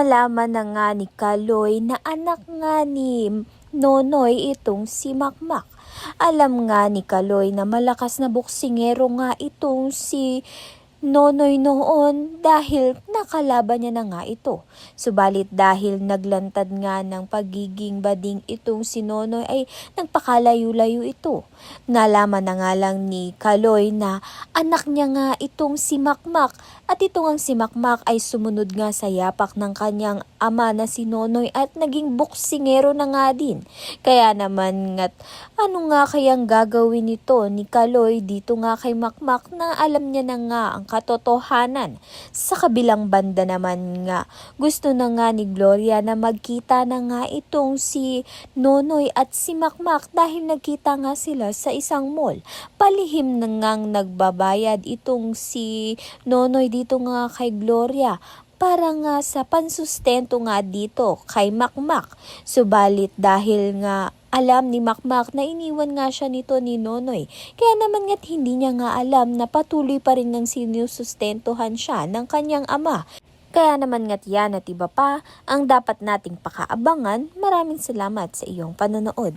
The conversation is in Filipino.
Nalaman na nga ni Kaloy na anak nga ni Nonoy itong si Makmak. Alam nga ni Kaloy na malakas na boksingero nga itong si Nonoy noon dahil nakalaban niya na nga ito. Subalit dahil naglantad nga ng pagiging bading itong si Nonoy ay nagpakalayo-layo ito. Nalaman na nga lang ni Kaloy na anak niya nga itong si Makmak at ito ngang si Makmak ay sumunod nga sa yapak ng kanyang ama na si Nonoy at naging boksingero na nga din. Kaya naman nga't ano nga kayang gagawin nito ni Kaloy dito nga kay Makmak na alam niya na nga ang katotohanan. Sa kabilang banda naman nga, gusto na nga ni Gloria na magkita na nga itong si Nonoy at si Makmak dahil nagkita nga sila sa isang mall. Palihim na ngang nagbabayad itong si Nonoy dito nga kay Gloria para nga sa pansustento nga dito kay Makmak. Subalit dahil nga alam ni Makmak na iniwan nga siya nito ni Nonoy. Kaya naman nga't hindi niya nga alam na patuloy pa rin ng sinusustentuhan siya ng kanyang ama. Kaya naman nga't yan at iba pa ang dapat nating pakaabangan. Maraming salamat sa iyong panonood.